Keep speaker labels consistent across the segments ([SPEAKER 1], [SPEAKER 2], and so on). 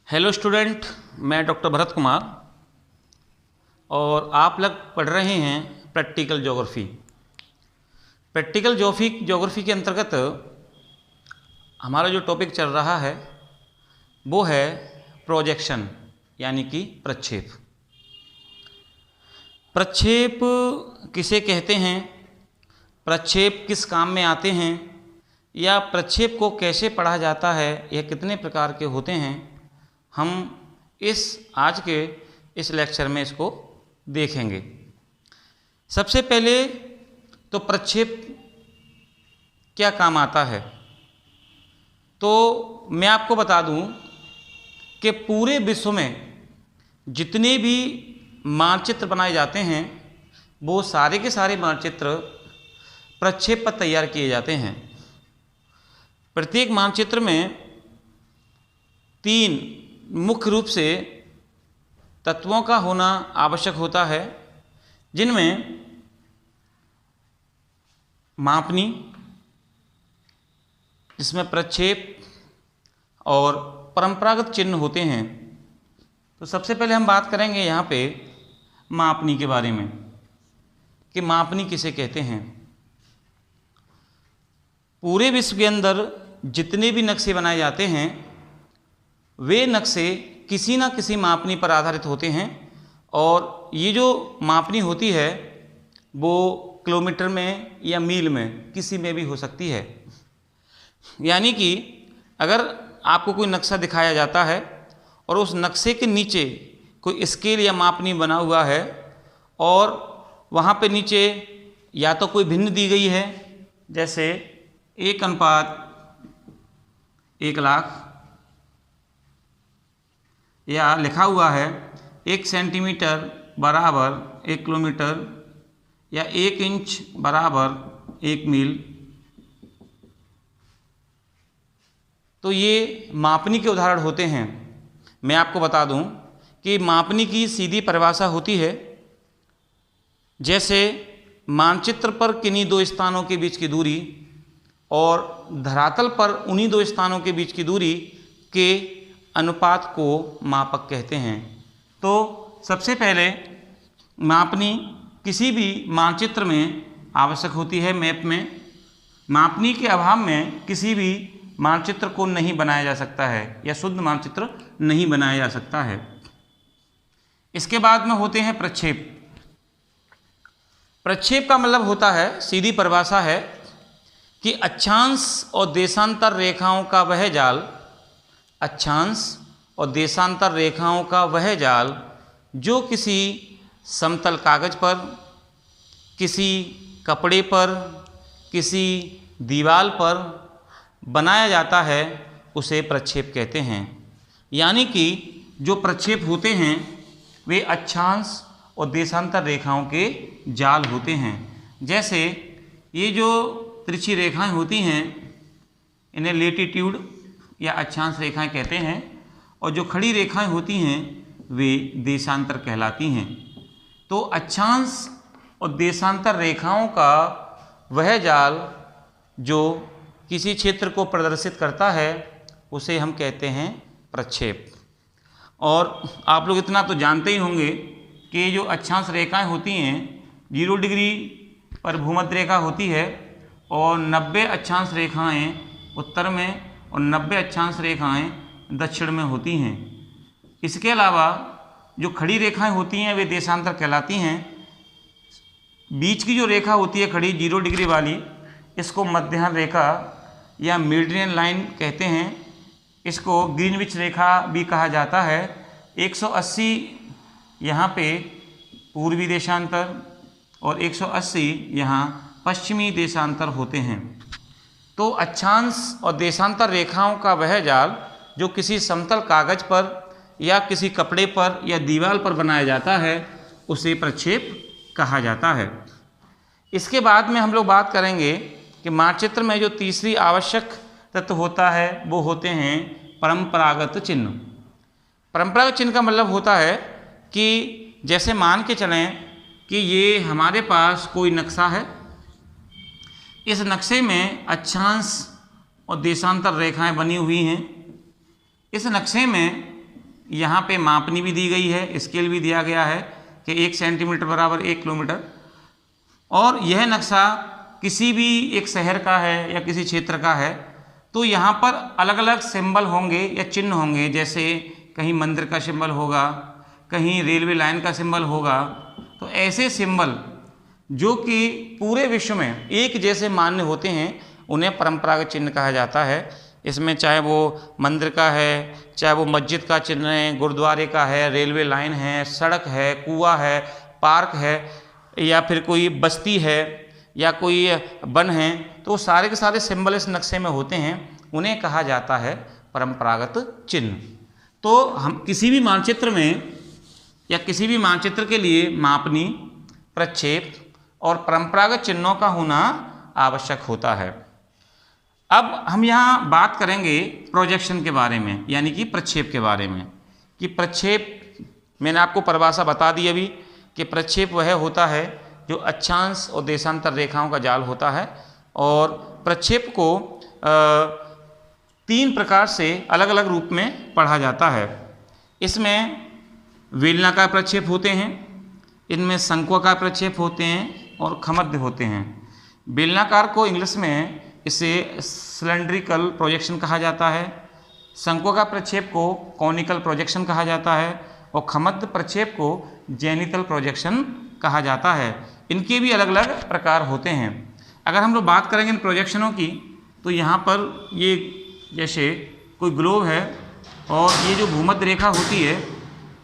[SPEAKER 1] Hello student, मैं doctor Bharat Kumar और आप लोग पढ़ रहे हैं प्रैक्टिकल ज्योग्राफी। प्रैक्टिकल ज्योग्राफी के अंतर्गत हमारा जो टॉपिक चल रहा है वो है प्रोजेक्शन यानी कि प्रक्षेप। प्रक्षेप किसे कहते हैं, प्रक्षेप किस काम में आते हैं, या प्रक्षेप को कैसे पढ़ा जाता है, यह कितने प्रकार के होते हैं, हम आज के इस लेक्चर में इसको देखेंगे। सबसे पहले तो प्रक्षेप क्या काम आता है, तो मैं आपको बता दूं कि पूरे विश्व में जितने भी मानचित्र बनाए जाते हैं वो सारे के सारे मानचित्र प्रक्षेप पर तैयार किए जाते हैं। प्रत्येक मानचित्र में 3 मुख्य रूप से तत्वों का होना आवश्यक होता है, जिनमें मापनी, जिसमें प्रक्षेप और परंपरागत चिन्ह होते हैं। तो सबसे पहले हम बात करेंगे यहाँ पे मापनी के बारे में कि मापनी किसे कहते हैं। पूरे विश्व के अंदर जितने भी नक्शे बनाए जाते हैं वे नक्शे किसी न किसी मापनी पर आधारित होते हैं, और ये जो मापनी होती है वो किलोमीटर में या मील में किसी में भी हो सकती है। यानी कि अगर आपको कोई नक्शा दिखाया जाता है और उस नक्शे के नीचे कोई स्केल या मापनी बना हुआ है और वहाँ पे नीचे या तो कोई भिन्न दी गई है, जैसे 1:1,00,000, या लिखा हुआ है 1 सेंटीमीटर बराबर 1 किलोमीटर, या 1 इंच बराबर 1 मील, तो ये मापनी के उदाहरण होते हैं। मैं आपको बता दूं कि मापनी की सीधी परिभाषा होती है, जैसे मानचित्र पर किन्हीं 2 स्थानों के बीच की दूरी और धरातल पर उन्हीं 2 स्थानों के बीच की दूरी के अनुपात को मापक कहते हैं। तो सबसे पहले मापनी किसी भी मानचित्र में आवश्यक होती है, मैप में। मापनी के अभाव में किसी भी मानचित्र को नहीं बनाया जा सकता है या शुद्ध मानचित्र नहीं बनाया जा सकता है। इसके बाद में होते हैं प्रक्षेप। प्रक्षेप का मतलब होता है, सीधी परिभाषा है कि अक्षांश और देशांतर रेखाओं का वह जाल, अक्षांश और देशांतर रेखाओं का वह जाल जो किसी समतल कागज पर, किसी कपड़े पर, किसी दीवार पर बनाया जाता है, उसे प्रक्षेप कहते हैं। यानी कि जो प्रक्षेप होते हैं वे अक्षांश और देशांतर रेखाओं के जाल होते हैं। जैसे ये जो तिरछी रेखाएं होती हैं इन्हें लेटीट्यूड या अक्षांश रेखाएं कहते हैं, और जो खड़ी रेखाएं होती हैं वे देशांतर कहलाती हैं। तो अक्षांश और देशांतर रेखाओं का वह जाल जो किसी क्षेत्र को प्रदर्शित करता है उसे हम कहते हैं प्रक्षेप। और आप लोग इतना तो जानते ही होंगे कि जो अक्षांश रेखाएं होती हैं 0 डिग्री पर भूमध्य रेखा होती है, और 90 अक्षांश रेखाएं उत्तर में और 90 अक्षांश रेखाएं दक्षिण में होती हैं। इसके अलावा जो खड़ी रेखाएं होती हैं वे देशांतर कहलाती हैं। बीच की जो रेखा होती है खड़ी 0 डिग्री वाली, इसको मध्याह्न रेखा या मेडियन लाइन कहते हैं। इसको ग्रीनविच रेखा भी कहा जाता है। 180 यहाँ पे पूर्वी देशांतर और 180 यहाँ पश्चिमी देशांतर होते हैं। तो अक्षांश और देशांतर रेखाओं का वह जाल जो किसी समतल कागज पर या किसी कपड़े पर या दीवार पर बनाया जाता है उसे प्रक्षेप कहा जाता है। इसके बाद में हम लोग बात करेंगे कि मानचित्र में जो तीसरी आवश्यक तत्व होता है वो होते हैं परंपरागत चिन्ह। परंपरागत चिन्ह का मतलब होता है कि जैसे मान के चलें कि ये हमारे पास कोई नक्शा है, इस नक्शे में अक्षांश और देशांतर रेखाएं बनी हुई हैं। इस नक्शे में यहाँ पे मापनी भी दी गई है, स्केल भी दिया गया है कि 1 सेंटीमीटर बराबर 1 किलोमीटर। और यह नक्शा किसी भी एक शहर का है या किसी क्षेत्र का है तो यहाँ पर अलग अलग सिंबल होंगे या चिन्ह होंगे, जैसे कहीं मंदिर का सिंबल होगा, कहीं रेलवे लाइन का सिंबल होगा। तो ऐसे सिंबल जो कि पूरे विश्व में एक जैसे मान्य होते हैं उन्हें परंपरागत चिन्ह कहा जाता है। इसमें चाहे वो मंदिर का है, चाहे वो मस्जिद का चिन्ह है, गुरुद्वारे का है, रेलवे लाइन है, सड़क है, कुआं है, पार्क है, या फिर कोई बस्ती है या कोई वन है, तो सारे के सारे सिंबल इस नक्शे में होते हैं, उन्हें कहा जाता है परंपरागत चिन्ह। तो हम किसी भी मानचित्र में या किसी भी मानचित्र के लिए मापनी, प्रक्षेप और परंपरागत चिन्हों का होना आवश्यक होता है। अब हम यहाँ बात करेंगे प्रोजेक्शन के बारे में, यानी कि प्रक्षेप के बारे में। कि प्रक्षेप, मैंने आपको परिभाषा बता दी अभी कि प्रक्षेप वह होता है जो अक्षांश और देशांतर रेखाओं का जाल होता है। और प्रक्षेप को 3 प्रकार से अलग अलग रूप में पढ़ा जाता है। इसमें बेलनाकार प्रक्षेप होते हैं, इनमें शंक्वाकार प्रक्षेप होते हैं और खमद्य होते हैं। बेलनाकार को इंग्लिश में इसे सिलेंड्रिकल प्रोजेक्शन कहा जाता है, शंक्वाकार प्रक्षेप को कॉनिकल प्रोजेक्शन कहा जाता है और खमद्य प्रक्षेप को जेनिथल प्रोजेक्शन कहा जाता है। इनके भी अलग अलग प्रकार होते हैं। अगर हम लोग बात करेंगे इन प्रोजेक्शनों की तो यहाँ पर ये जैसे कोई ग्लोब है और ये जो भूमध्य रेखा होती है,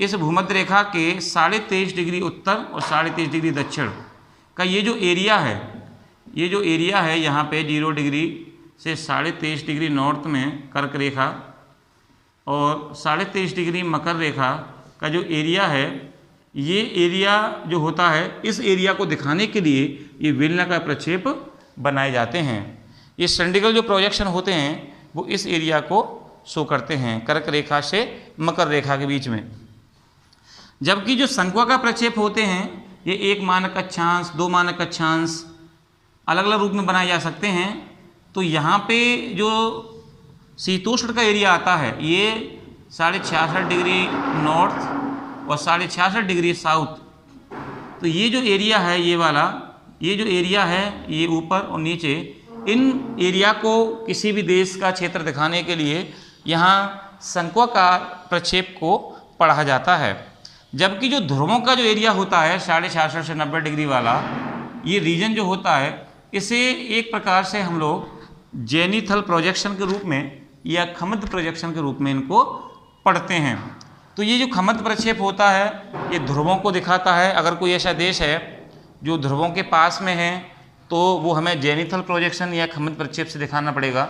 [SPEAKER 1] इस भूमध्य रेखा के 23.5 डिग्री उत्तर और 23.5 डिग्री दक्षिण का ये जो एरिया है, ये जो एरिया है यहाँ पे 0 डिग्री से 23.5 डिग्री नॉर्थ में कर्क रेखा और 23.5 डिग्री मकर रेखा का जो एरिया है, ये एरिया जो होता है, इस एरिया को दिखाने के लिए ये बेलनाकार प्रक्षेप बनाए जाते हैं। ये सिलेंड्रिकल जो प्रोजेक्शन होते हैं वो इस एरिया को शो करते हैं, कर्क रेखा से मकर रेखा के बीच में। जबकि जो शंक्वाकार प्रक्षेप होते हैं ये 1 मानक अक्षांश, 2 मानक अक्षांश अलग अलग रूप में बनाए जा सकते हैं। तो यहाँ पे जो शीतोष्ण का एरिया आता है ये 66.5 डिग्री नॉर्थ और 66.5 डिग्री साउथ। तो ये जो एरिया है, ये वाला ये जो एरिया है, ये ऊपर और नीचे, इन एरिया को किसी भी देश का क्षेत्र दिखाने के लिए यहाँ शंक्वाकार प्रक्षेप को पढ़ा जाता है। जबकि जो ध्रुवों का जो एरिया होता है 66.5 से 90 डिग्री वाला, ये रीजन जो होता है, इसे एक प्रकार से हम लोग जेनिथल प्रोजेक्शन के रूप में या खमद्य प्रोजेक्शन के रूप में इनको पढ़ते हैं। तो ये जो खमद्य प्रक्षेप होता है ये ध्रुवों को दिखाता है। अगर कोई ऐसा देश है जो ध्रुवों के पास में है तो वो हमें जेनिथल प्रोजेक्शन या खमद्य प्रक्षेप से दिखाना पड़ेगा।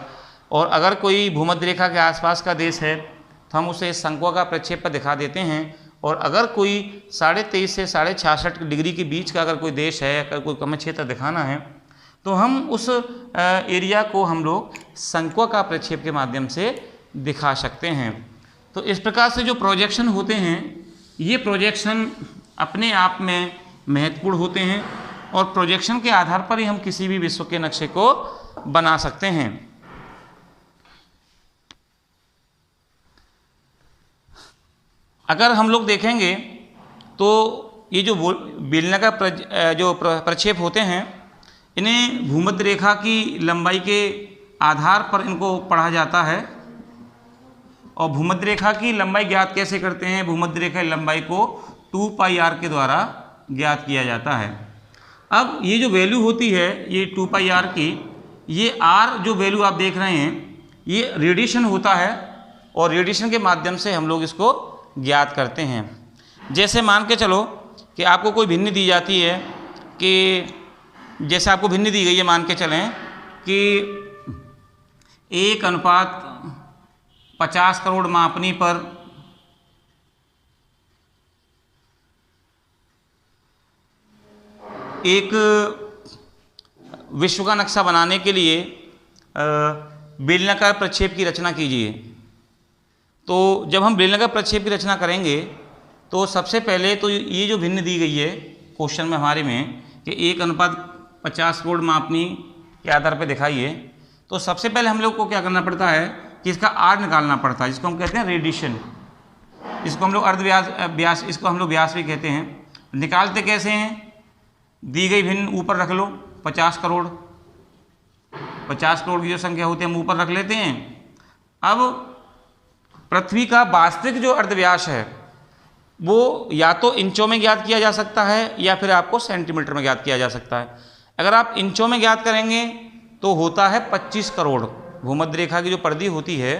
[SPEAKER 1] और अगर कोई भूमध्य रेखा के आसपास का देश है तो हम उसे शंक्वाकार प्रक्षेप पर दिखा देते हैं। और अगर कोई 23.5 से 66.5 डिग्री के बीच का अगर कोई देश है, अगर कोई कम क्षेत्र दिखाना है तो हम उस एरिया को हम लोग शंक्वाकार प्रक्षेप के माध्यम से दिखा सकते हैं। तो इस प्रकार से जो प्रोजेक्शन होते हैं ये प्रोजेक्शन अपने आप में महत्वपूर्ण होते हैं और प्रोजेक्शन के आधार पर ही हम किसी भी विश्व के नक्शे को बना सकते हैं। अगर हम लोग देखेंगे तो ये जो बेलनाकार जो प्रक्षेप होते हैं इन्हें भूमध्य रेखा की लंबाई के आधार पर इनको पढ़ा जाता है। और भूमध्य रेखा की लंबाई ज्ञात कैसे करते हैं? भूमध्य रेखा की लंबाई को 2πr के द्वारा ज्ञात किया जाता है। अब ये जो वैल्यू होती है ये 2πr की, ये r जो वैल्यू आप देख रहे हैं ये रेडिएशन होता है और रेडिएशन के माध्यम से हम लोग इसको ज्ञात करते हैं। जैसे मान के चलो कि आपको कोई भिन्नी दी जाती है कि जैसे आपको भिन्नी दी गई है, मान के चलें कि 1:50 करोड़ मापनी पर एक विश्व का नक्शा बनाने के लिए बेलनाकार प्रक्षेप की रचना कीजिए। तो जब हम बेलनाकार प्रक्षेप की रचना करेंगे तो सबसे पहले तो ये जो भिन्न दी गई है क्वेश्चन में हमारे में कि 1:50 करोड़ मापनी के आधार पर दिखाइए, तो सबसे पहले हम लोग को क्या करना पड़ता है कि इसका आर निकालना पड़ता है, जिसको हम कहते हैं रेडिएशन। इसको हम लोग व्यास इसको हम लोग व्यास भी कहते हैं। निकालते कैसे हैं? दी गई भिन्न ऊपर रख लो 50 करोड़, 50 करोड़ की जो संख्या होती है हम ऊपर रख लेते हैं। अब पृथ्वी का वास्तविक जो अर्धव्यास है वो या तो इंचों में ज्ञात किया जा सकता है या फिर आपको सेंटीमीटर में ज्ञात किया जा सकता है। अगर आप इंचों में ज्ञात करेंगे तो होता है 25 करोड़। भूमध्य रेखा की जो परिधि होती है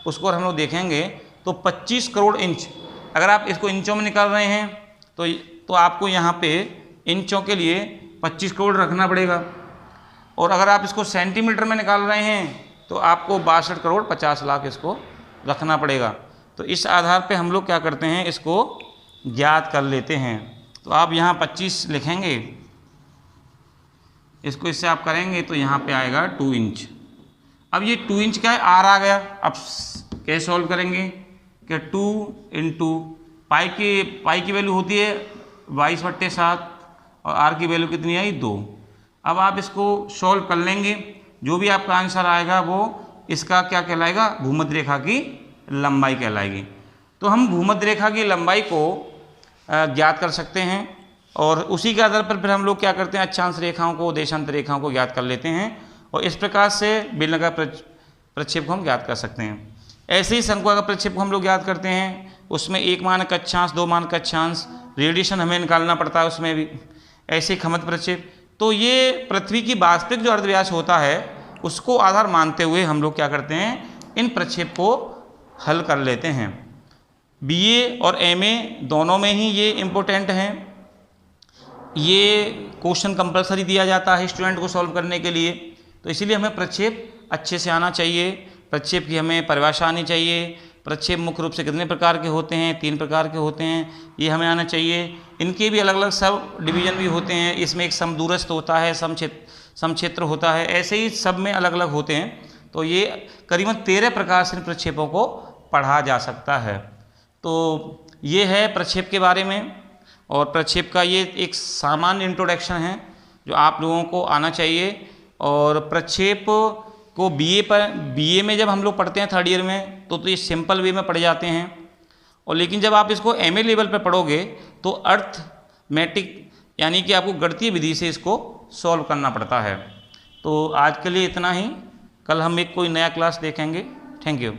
[SPEAKER 1] उसको हम लोग देखेंगे तो 25 करोड़ इंच। अगर आप इसको इंचों में निकाल रहे हैं तो आपको यहाँ पे इंचों के लिए 25 करोड़ रखना पड़ेगा, और अगर आप इसको सेंटीमीटर में निकाल रहे हैं तो आपको 62 करोड़ 50 लाख इसको रखना पड़ेगा। तो इस आधार पे हम लोग क्या करते हैं, इसको ज्ञात कर लेते हैं। तो आप यहाँ 25 लिखेंगे, इसको इससे आप करेंगे तो यहाँ पे आएगा 2 इंच। अब ये 2 इंच का है, आर आ गया। अब कैसे सॉल्व करेंगे कि 2 इंटू पाई की वैल्यू होती है 22/7 और आर की वैल्यू कितनी आई 2। अब आप इसको सॉल्व कर लेंगे, जो भी आपका आंसर आएगा वो इसका क्या कहलाएगा, भूमध्य रेखा की लंबाई कहलाएगी। तो हम भूमध्य रेखा की लंबाई को ज्ञात कर सकते हैं और उसी के आधार पर फिर हम लोग क्या करते हैं, अक्षांश रेखाओं को, देशांतर रेखाओं को ज्ञात कर लेते हैं और इस प्रकार से बेलनाकार प्रक्षेप को हम ज्ञात कर सकते हैं। ऐसे ही शंक्वाकार प्रक्षेप को हम लोग ज्ञात करते हैं, उसमें 1 मानक अक्षांश, 2 मानक अक्षांश, रेडिएशन हमें निकालना पड़ता है उसमें भी। ऐसे खमत प्रक्षेप, तो ये पृथ्वी की वास्तविक जो अर्धव्यास होता है उसको आधार मानते हुए हम लोग क्या करते हैं, इन प्रक्षेप को हल कर लेते हैं। बीए और एमए दोनों में ही ये इम्पोर्टेंट हैं। ये क्वेश्चन कंपलसरी दिया जाता है स्टूडेंट को सॉल्व करने के लिए, तो इसीलिए हमें प्रक्षेप अच्छे से आना चाहिए। प्रक्षेप की हमें परिभाषा आनी चाहिए। प्रक्षेप मुख्य रूप से कितने प्रकार के होते हैं, 3 प्रकार के होते हैं, ये हमें आना चाहिए। इनके भी अलग अलग सब डिवीजन भी होते हैं, इसमें एक समदूरस्थ होता है, समक्षेत्र होता है, ऐसे ही सब में अलग अलग होते हैं। तो ये करीबन 13 प्रकार से इन प्रक्षेपों को पढ़ा जा सकता है। तो ये है प्रक्षेप के बारे में, और प्रक्षेप का ये एक सामान्य इंट्रोडक्शन है जो आप लोगों को आना चाहिए। और प्रक्षेप को बीए में जब हम लोग पढ़ते हैं 3rd ईयर में तो ये सिंपल वे में पढ़ जाते हैं, और लेकिन जब आप इसको एमए लेवल पर पढ़ोगे तो अर्थमेटिक यानी कि आपको गणितीय विधि से इसको सॉल्व करना पड़ता है। तो आज के लिए इतना ही, कल हम एक कोई नया क्लास देखेंगे। Thank you.